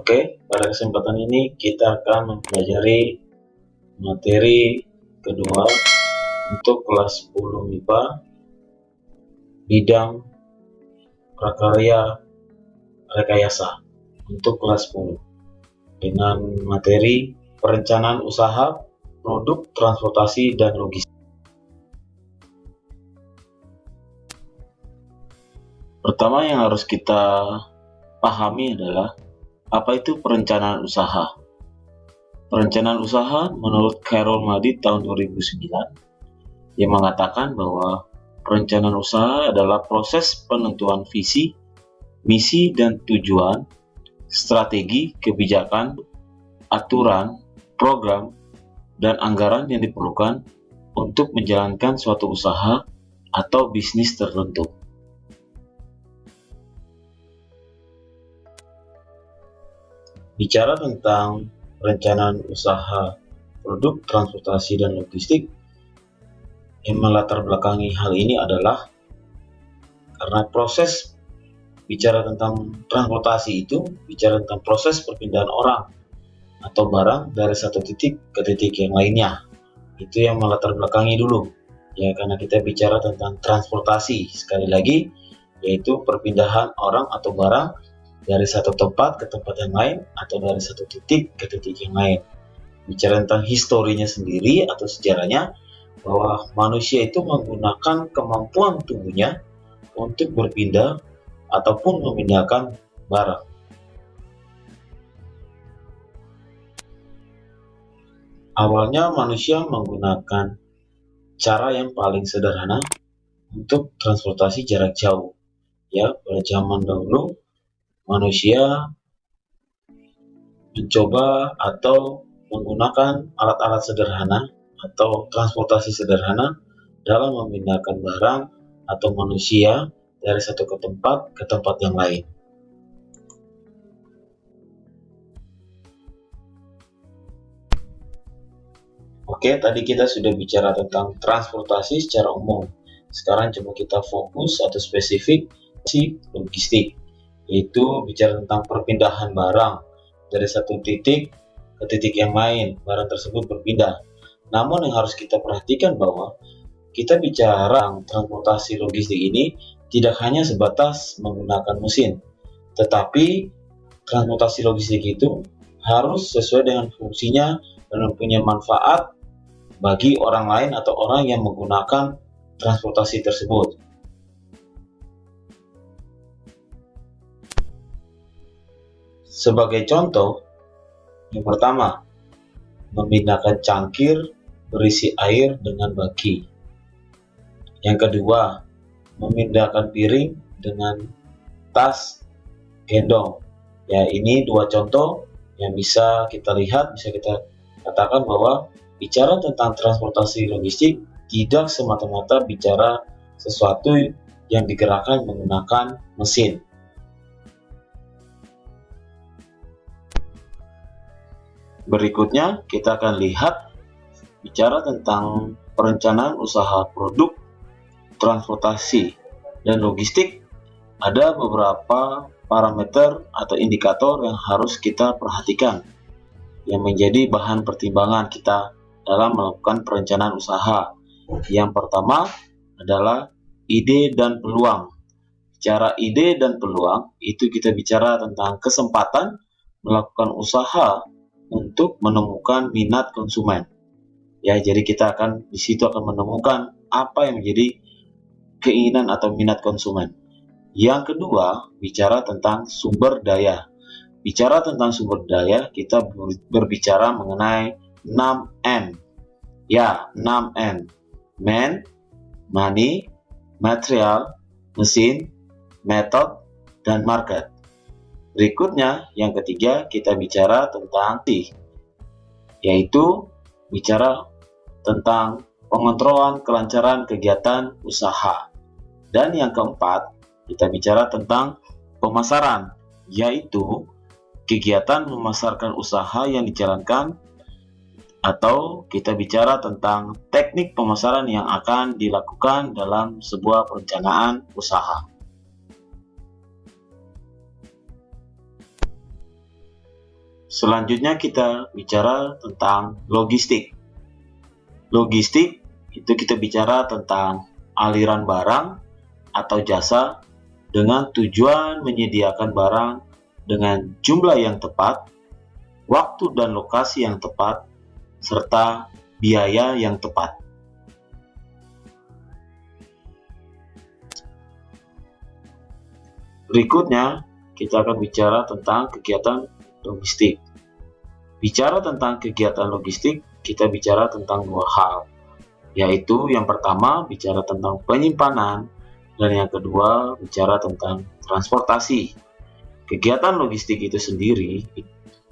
Oke, pada kesempatan ini kita akan mempelajari materi kedua untuk kelas 10 MIPA bidang prakarya rekayasa untuk kelas 10 dengan materi perencanaan usaha, produk, transportasi, dan logistik. Pertama yang harus kita pahami adalah apa itu perencanaan usaha. Perencanaan usaha menurut Carol Madrid tahun 2009 yang mengatakan bahwa perencanaan usaha adalah proses penentuan visi, misi dan tujuan, strategi, kebijakan, aturan, program, dan anggaran yang diperlukan untuk menjalankan suatu usaha atau bisnis tertentu. Bicara tentang perencanaan usaha, produk, transportasi, dan logistik, yang melatar belakangi hal ini adalah karena proses bicara tentang transportasi itu bicara tentang proses perpindahan orang atau barang dari satu titik ke titik yang lainnya. Itu yang melatar belakangi dulu ya, karena kita bicara tentang transportasi sekali lagi, yaitu perpindahan orang atau barang dari satu tempat ke tempat yang lain atau dari satu titik ke titik yang lain. Bicara tentang historinya sendiri atau sejarahnya, bahwa manusia itu menggunakan kemampuan tubuhnya untuk berpindah ataupun memindahkan barang. Awalnya manusia menggunakan cara yang paling sederhana untuk transportasi jarak jauh. Ya, pada zaman dahulu manusia mencoba atau menggunakan alat-alat sederhana atau transportasi sederhana dalam memindahkan barang atau manusia dari satu ke tempat yang lain. Oke, tadi kita sudah bicara tentang transportasi secara umum. Sekarang coba kita fokus atau spesifik si logistik, yaitu bicara tentang perpindahan barang dari satu titik ke titik yang lain. Barang tersebut berpindah. Namun yang harus kita perhatikan bahwa kita bicara transportasi logistik ini tidak hanya sebatas menggunakan mesin, tetapi transportasi logistik itu harus sesuai dengan fungsinya dan mempunyai manfaat bagi orang lain atau orang yang menggunakan transportasi tersebut. Sebagai contoh, yang pertama, memindahkan cangkir berisi air dengan baki. Yang kedua, memindahkan piring dengan tas gendong. Ya, ini dua contoh yang bisa kita lihat, bisa kita katakan bahwa bicara tentang transportasi logistik tidak semata-mata bicara sesuatu yang digerakkan menggunakan mesin. Berikutnya kita akan lihat bicara tentang perencanaan usaha produk, transportasi, dan logistik. Ada beberapa parameter atau indikator yang harus kita perhatikan yang menjadi bahan pertimbangan kita dalam melakukan perencanaan usaha. Yang pertama adalah ide dan peluang. Bicara ide dan peluang, itu kita bicara tentang kesempatan melakukan usaha untuk menemukan minat konsumen. Ya, jadi kita akan di situ akan menemukan apa yang menjadi keinginan atau minat konsumen. Yang kedua, bicara tentang sumber daya. Bicara tentang sumber daya, kita berbicara mengenai 6M. Ya, 6M. Man, money, material, mesin, method, dan market. Berikutnya, yang ketiga, kita bicara tentang yaitu bicara tentang pengontrolan kelancaran kegiatan usaha. Dan yang keempat, kita bicara tentang pemasaran, yaitu kegiatan memasarkan usaha yang dijalankan, atau kita bicara tentang teknik pemasaran yang akan dilakukan dalam sebuah perencanaan usaha. Selanjutnya kita bicara tentang logistik. Logistik itu kita bicara tentang aliran barang atau jasa dengan tujuan menyediakan barang dengan jumlah yang tepat, waktu dan lokasi yang tepat, serta biaya yang tepat. Berikutnya, kita akan bicara tentang kegiatan logistik. Bicara tentang kegiatan logistik, kita bicara tentang dua hal, yaitu yang pertama bicara tentang penyimpanan, dan yang kedua bicara tentang transportasi. Kegiatan logistik itu sendiri,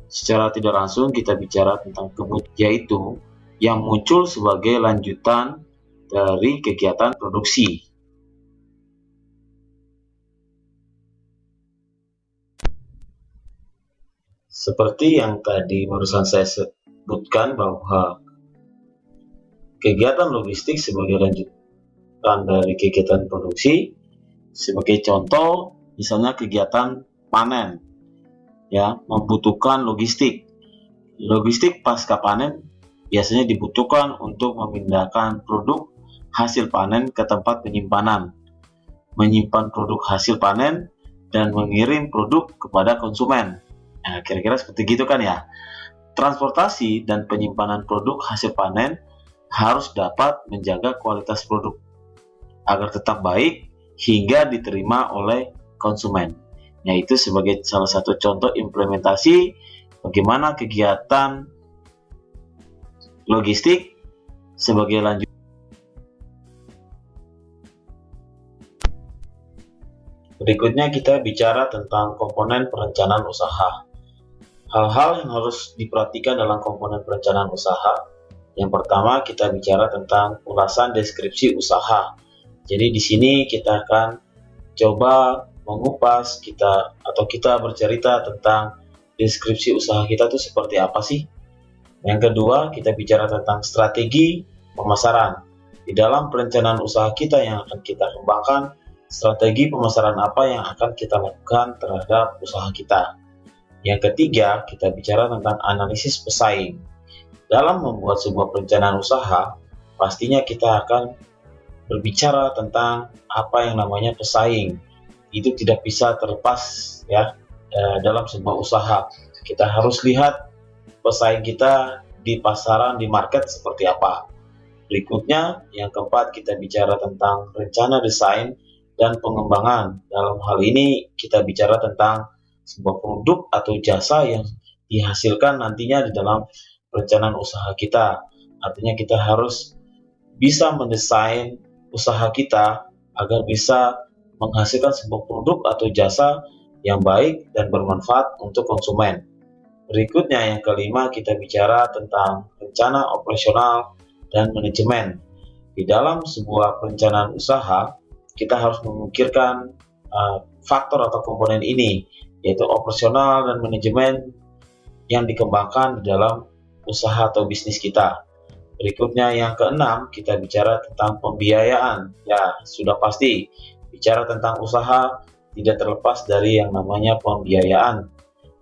secara tidak langsung kita bicara tentang kebutuhan, yaitu yang muncul sebagai lanjutan dari kegiatan produksi. Seperti yang tadi barusan saya sebutkan bahwa kegiatan logistik sebagai lanjutan dari kegiatan produksi, sebagai contoh misalnya kegiatan panen, ya, membutuhkan logistik. Logistik pasca panen biasanya dibutuhkan untuk memindahkan produk hasil panen ke tempat penyimpanan, menyimpan produk hasil panen, dan mengirim produk kepada konsumen. Nah, kira-kira seperti gitu kan ya. Transportasi dan penyimpanan produk hasil panen harus dapat menjaga kualitas produk agar tetap baik hingga diterima oleh konsumen. Yaitu sebagai salah satu contoh implementasi bagaimana kegiatan logistik sebagai lanjut. Berikutnya kita bicara tentang komponen perencanaan usaha. Hal-hal yang harus diperhatikan dalam komponen perencanaan usaha. Yang pertama kita bicara tentang ulasan deskripsi usaha. Jadi di sini kita akan coba mengupas kita bercerita tentang deskripsi usaha kita itu seperti apa sih. Yang kedua kita bicara tentang strategi pemasaran. Di dalam perencanaan usaha kita yang akan kita kembangkan, strategi pemasaran apa yang akan kita lakukan terhadap usaha kita. Yang ketiga, kita bicara tentang analisis pesaing. Dalam membuat sebuah perencanaan usaha, pastinya kita akan berbicara tentang apa yang namanya pesaing. Itu tidak bisa terlepas ya dalam sebuah usaha. Kita harus lihat pesaing kita di pasaran, di market seperti apa. Berikutnya, yang keempat, kita bicara tentang rencana desain dan pengembangan. Dalam hal ini, kita bicara tentang sebuah produk atau jasa yang dihasilkan nantinya di dalam perencanaan usaha kita. Artinya kita harus bisa mendesain usaha kita agar bisa menghasilkan sebuah produk atau jasa yang baik dan bermanfaat untuk konsumen. Berikutnya yang kelima kita bicara tentang rencana operasional dan manajemen. Di dalam sebuah perencanaan usaha kita harus memikirkan faktor atau komponen ini, yaitu operasional dan manajemen yang dikembangkan di dalam usaha atau bisnis kita. Berikutnya yang keenam, kita bicara tentang pembiayaan. Ya, sudah pasti bicara tentang usaha tidak terlepas dari yang namanya pembiayaan.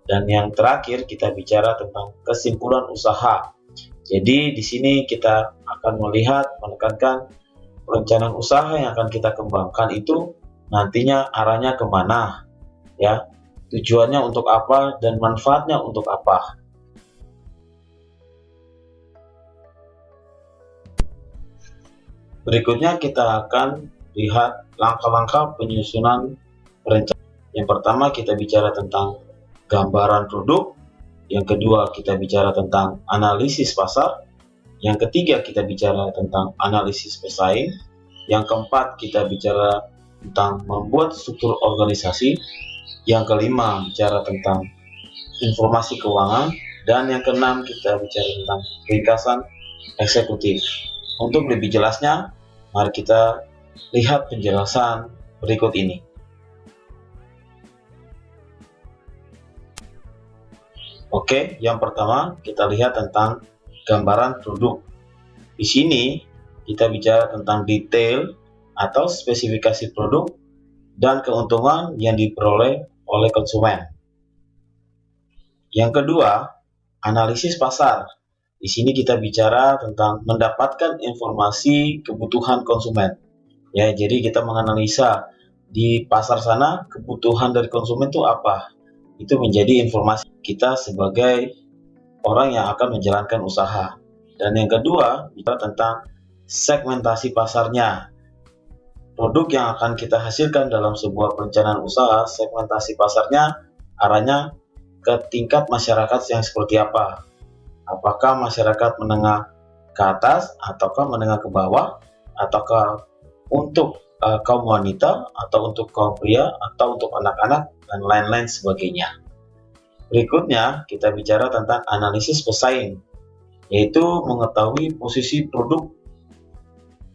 Dan yang terakhir kita bicara tentang kesimpulan usaha. Jadi di sini kita akan melihat, menekankan perencanaan usaha yang akan kita kembangkan itu nantinya arahnya kemana, ya, tujuannya untuk apa dan manfaatnya untuk apa. Berikutnya kita akan lihat langkah-langkah penyusunan perencanaan. Yang pertama kita bicara tentang gambaran produk, yang kedua kita bicara tentang analisis pasar, yang ketiga kita bicara tentang analisis pesaing, yang keempat kita bicara tentang membuat struktur organisasi, yang kelima bicara tentang informasi keuangan, dan yang keenam kita bicara tentang ringkasan eksekutif. Untuk lebih jelasnya, mari kita lihat penjelasan berikut ini. Oke, yang pertama kita lihat tentang gambaran produk. Di sini kita bicara tentang detail atau spesifikasi produk dan keuntungan yang diperoleh oleh konsumen. Yang kedua, analisis pasar. Di sini kita bicara tentang mendapatkan informasi kebutuhan konsumen. Ya, jadi kita menganalisa di pasar sana kebutuhan dari konsumen itu apa. Itu menjadi informasi kita sebagai orang yang akan menjalankan usaha. Dan yang kedua, bicara tentang segmentasi pasarnya. Produk yang akan kita hasilkan dalam sebuah perencanaan usaha, segmentasi pasarnya arahnya ke tingkat masyarakat yang seperti apa. Apakah masyarakat menengah ke atas, ataukah menengah ke bawah, ataukah untuk kaum wanita, atau untuk kaum pria, atau untuk anak-anak, dan lain-lain sebagainya. Berikutnya, kita bicara tentang analisis pesaing, yaitu mengetahui posisi produk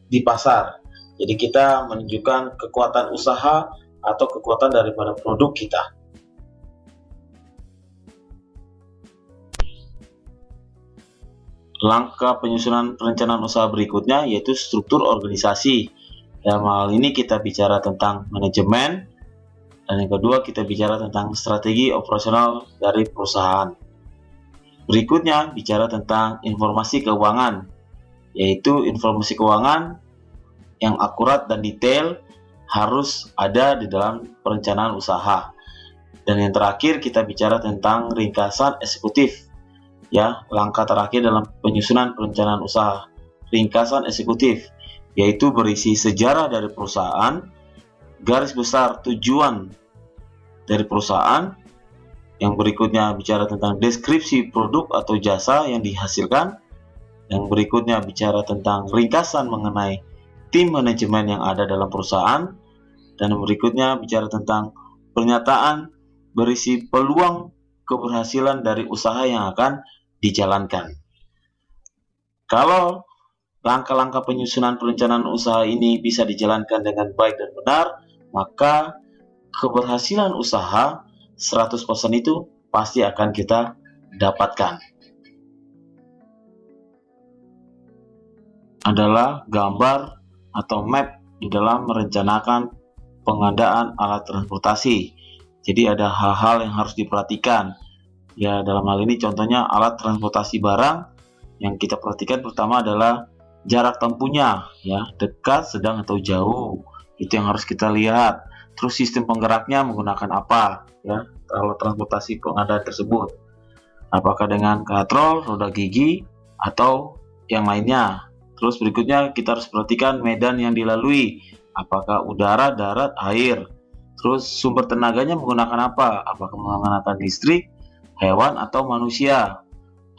di pasar. Jadi kita menunjukkan kekuatan usaha atau kekuatan daripada produk kita. Langkah penyusunan perencanaan usaha berikutnya yaitu struktur organisasi. Dalam hal ini kita bicara tentang manajemen, dan yang kedua kita bicara tentang strategi operasional dari perusahaan. Berikutnya bicara tentang informasi keuangan, yaitu informasi keuangan yang akurat dan detail harus ada di dalam perencanaan usaha. Dan yang terakhir kita bicara tentang ringkasan eksekutif. Ya, langkah terakhir dalam penyusunan perencanaan usaha, ringkasan eksekutif, yaitu berisi sejarah dari perusahaan, garis besar tujuan dari perusahaan. Yang berikutnya bicara tentang deskripsi produk atau jasa yang dihasilkan. Yang berikutnya bicara tentang ringkasan mengenai tim manajemen yang ada dalam perusahaan. Dan berikutnya bicara tentang pernyataan berisi peluang keberhasilan dari usaha yang akan dijalankan. Kalau langkah-langkah penyusunan perencanaan usaha ini bisa dijalankan dengan baik dan benar, maka keberhasilan usaha 100% itu pasti akan kita dapatkan. Adalah gambar atau map di dalam merencanakan pengadaan alat transportasi. Jadi ada hal-hal yang harus diperhatikan. Ya, dalam hal ini contohnya alat transportasi barang yang kita perhatikan pertama adalah jarak tempuhnya, ya, dekat, sedang atau jauh. Itu yang harus kita lihat. Terus sistem penggeraknya menggunakan apa, ya, alat transportasi pengadaan tersebut. Apakah dengan katrol, roda gigi, atau yang lainnya. Terus berikutnya kita harus perhatikan medan yang dilalui. Apakah udara, darat, air. Terus sumber tenaganya menggunakan apa? Apakah menggunakan listrik, hewan, atau manusia.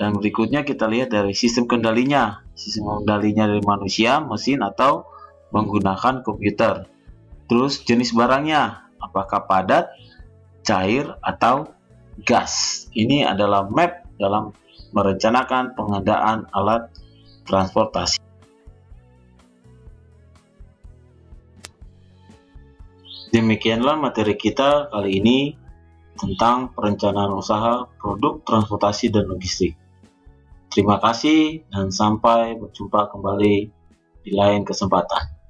Dan berikutnya kita lihat dari sistem kendalinya. Sistem kendalinya dari manusia, mesin, atau menggunakan komputer. Terus jenis barangnya, apakah padat, cair, atau gas. Ini adalah map dalam merencanakan pengadaan alat transportasi. Demikianlah materi kita kali ini tentang perencanaan usaha, produk, transportasi, dan logistik. Terima kasih dan sampai berjumpa kembali di lain kesempatan.